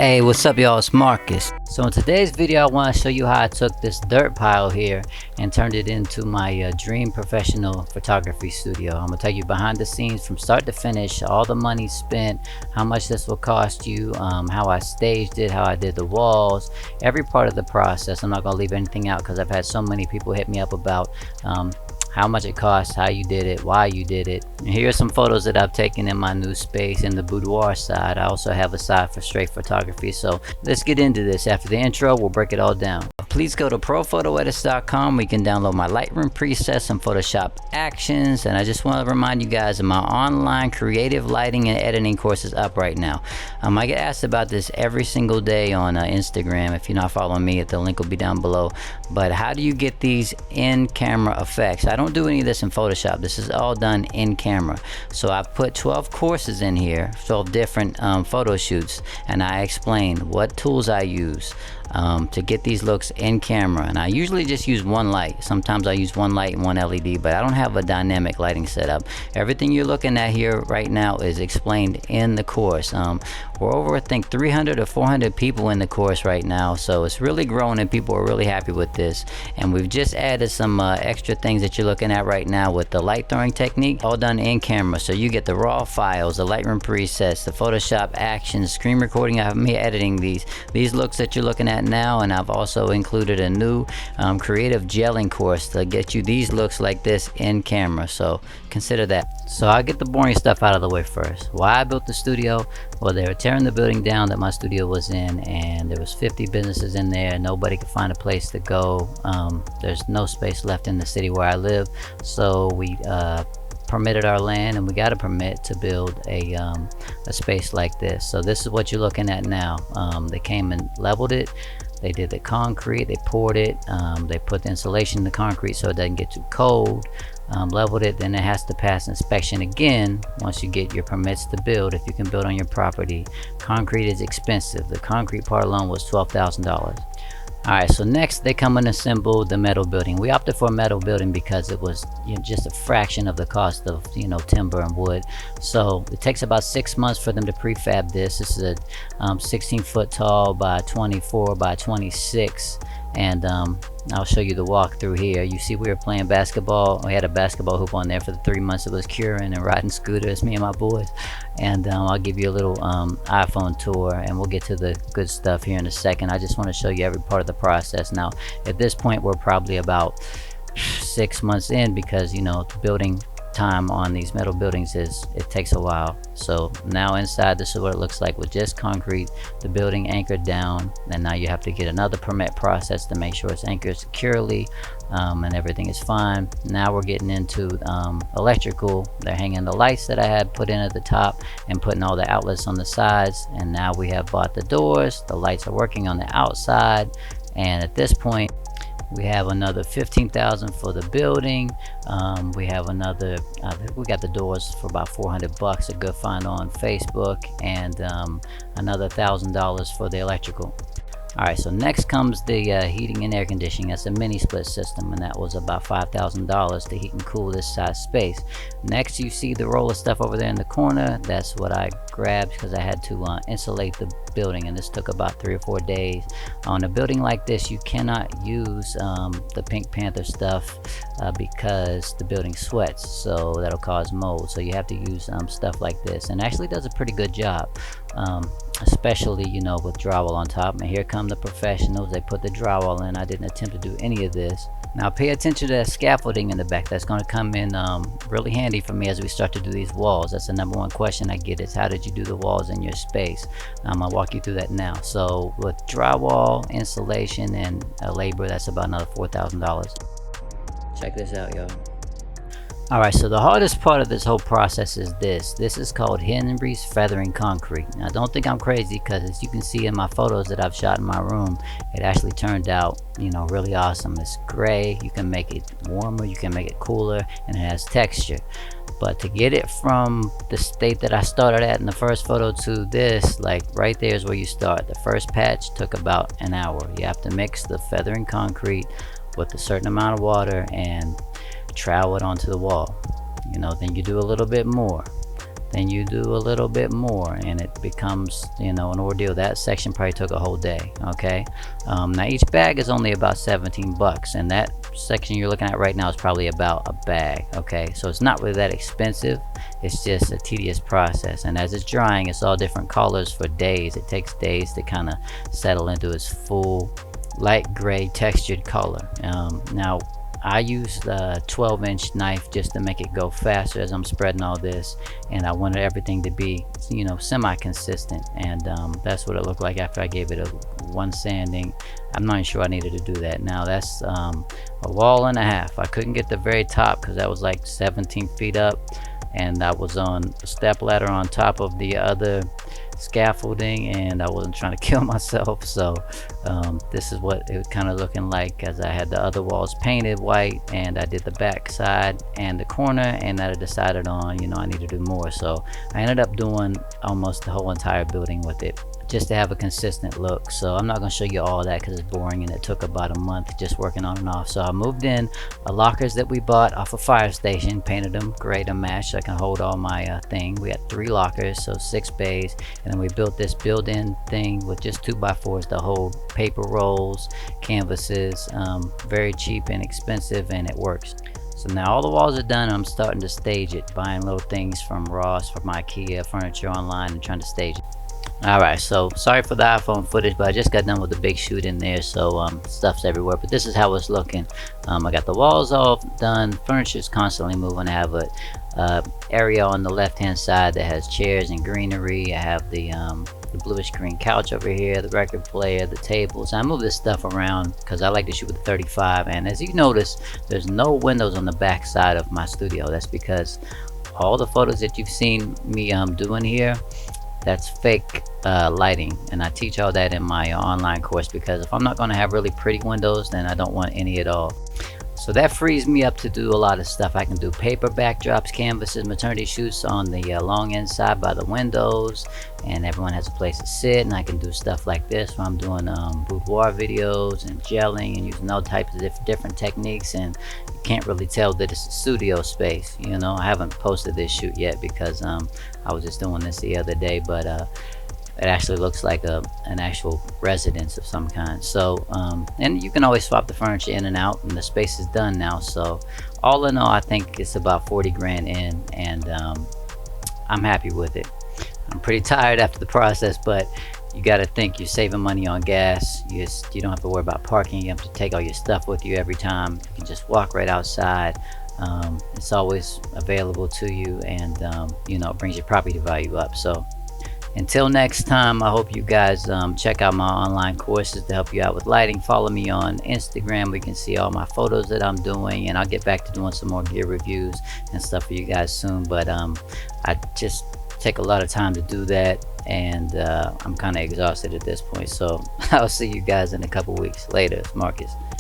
Hey, what's up y'all, it's Marcus. So in today's video I want to show you how I took this dirt pile here and turned it into my dream professional photography studio. I'm going to take you behind the scenes from start to finish, all the money spent, how much this will cost you, how I staged it, how I did the walls, every part of the process. I'm not going to leave anything out because I've had so many people hit me up about how much it costs, how you did it, why you did it. And here are some photos that I've taken in my new space in the boudoir side. I also have a side for straight photography. So let's get into this. After the intro, we'll break it all down. Please go to prophotoedits.com where you can download my Lightroom presets and Photoshop actions. And I just want to remind you guys that my online creative lighting and editing course is up right now. I get asked about this every single day on Instagram. If you're not following me, the link will be down below. But how do you get these in-camera effects? I don't do any of this in Photoshop. This is all done in camera. So I put 12 courses in here, 12 different photo shoots, and I explain what tools I use to get these looks in camera. And I usually just use one light. Sometimes I use one light and one LED, but I don't have a dynamic lighting setup. Everything you're looking at here right now is explained in the course. We're over, I think, 300 or 400 people in the course right now, so it's really growing and people are really happy with this. And we've just added some extra things that you're looking at right now with the light throwing technique, all done in camera. So you get the raw files, the Lightroom presets, the Photoshop actions, screen recording. I have me editing these looks that you're looking at now, and I've also included a new creative gelling course to get you these looks like this in camera. So consider that. So I'll get the boring stuff out of the way first. Why I built the studio? Well, they were tearing the building down that my studio was in, and there was 50 businesses in there. Nobody could find a place to go. There's no space left in the city where I live, so we permitted our land, and we got a permit to build a space like this. So this is what you're looking at now. They came and leveled it. They did the concrete, they poured it, they put the insulation in the concrete so it doesn't get too cold, leveled it, then it has to pass inspection again once you get your permits to build, if you can build on your property. Concrete is expensive. The concrete part alone was $12,000. Alright, so next they come and assemble the metal building. We opted for a metal building because it was just a fraction of the cost of timber and wood. So it takes about 6 months for them to prefab this. This is a 16 foot tall by 24 by 26, and I'll show you the walkthrough here. You see we were playing basketball. We had a basketball hoop on there for the 3 months it was curing, and riding scooters, me and my boys. And I'll give you a little iPhone tour, and we'll get to the good stuff here in a second. I just want to show you every part of the process. Now at this point we're probably about 6 months in, because the building time on these metal buildings it takes a while. So now inside, this is what it looks like with just concrete, the building anchored down, and now you have to get another permit process to make sure it's anchored securely, and everything is fine. Now we're getting into electrical. They're hanging the lights that I had put in at the top and putting all the outlets on the sides, and now we have bought the doors. The lights are working on the outside, and at this point we have another $15,000 for the building. We have another, we got the doors for about $400, a good find on Facebook, and another $1,000 for the electrical. Alright, so next comes the heating and air conditioning. That's a mini split system, and that was about $5,000 to heat and cool this size space. Next, you see the roll of stuff over there in the corner. That's what I grabbed because I had to insulate the building, and this took about 3 or 4 days. On a building like this, you cannot use the Pink Panther stuff because the building sweats, so that'll cause mold. So you have to use stuff like this, and actually does a pretty good job. Especially with drywall on top. And here come the professionals. They put the drywall in. I didn't attempt to do any of this. Now pay attention to that scaffolding in the back. That's going to come in really handy for me as we start to do these walls. That's the number one question I get, is how did you do the walls in your space? I'll walk you through that now. So with drywall, insulation, and labor, that's about another $4,000. Check this out, y'all. Alright, so the hardest part of this whole process is this. This is called Henry's feathering concrete. Now don't think I'm crazy, because as you can see in my photos that I've shot in my room, it actually turned out really awesome. It's gray. You can make it warmer, you can make it cooler, and it has texture. But to get it from the state that I started at in the first photo to this, like right there is where you start. The first patch took about an hour. You have to mix the feathering concrete with a certain amount of water and trowel it onto the wall. Then you do a little bit more. then you do a little bit more and it becomes, you know, an ordeal. That section probably took a whole day. Okay, now each bag is only about 17 bucks, and that section you're looking at right now is probably about a bag. Okay, so it's not really that expensive, it's just a tedious process. And as it's drying, it's all different colors for days. It takes days to kind of settle into its full light gray textured color. Now I used a 12-inch knife just to make it go faster as I'm spreading all this, and I wanted everything to be, you know, semi-consistent, and that's what it looked like after I gave it a one sanding. I'm not even sure I needed to do that. Now that's a wall and a half. I couldn't get the very top because that was like 17 feet up, and I was on a step ladder on top of the other scaffolding, and I wasn't trying to kill myself. So this is what it was kind of looking like, as I had the other walls painted white, and I did the back side and the corner, and I decided on, you know, I need to do more. So I ended up doing almost the whole entire building with it, just to have a consistent look. So I'm not going to show you all that because it's boring, and it took about a month just working on and off. So I moved in lockers that we bought off a fire station, painted them gray to match so I can hold all my thing. We had 3 lockers, so 6 bays, and then we built this built-in thing with just 2x4s to hold paper rolls, canvases. Very cheap and expensive, and it works. So now all the walls are done, and I'm starting to stage it, buying little things from Ross, from IKEA, furniture online, and trying to stage it. Alright, so sorry for the iPhone footage, but I just got done with the big shoot in there, so stuff's everywhere. But this is how it's looking. I got the walls all done, furniture's constantly moving. I have a area on the left hand side that has chairs and greenery. I have the bluish green couch over here, the record player, the tables. I move this stuff around because I like to shoot with the 35, and as you notice, there's no windows on the back side of my studio. That's because all the photos that you've seen me doing here, that's fake lighting, and I teach all that in my online course, because if I'm not going to have really pretty windows, then I don't want any at all. So that frees me up to do a lot of stuff. I can do paper backdrops, canvases, maternity shoots on the long inside by the windows, and everyone has a place to sit, and I can do stuff like this where I'm doing boudoir videos and gelling and using all types of different techniques, and you can't really tell that it's a studio space. You know, I haven't posted this shoot yet because I was just doing this the other day, but it actually looks like an actual residence of some kind. So and you can always swap the furniture in and out, and the space is done now. So all in all, I think it's about 40 grand in, and I'm happy with it. I'm pretty tired after the process, but you got to think you're saving money on gas. You don't have to worry about parking. You have to take all your stuff with you every time. You can just walk right outside. It's always available to you, and you know, it brings your property value up. So until next time, I hope you guys check out my online courses to help you out with lighting. Follow me on Instagram where you can see all my photos that I'm doing, and I'll get back to doing some more gear reviews and stuff for you guys soon. But I just take a lot of time to do that, and I'm kind of exhausted at this point. So I'll see you guys in a couple weeks later. It's Marcus.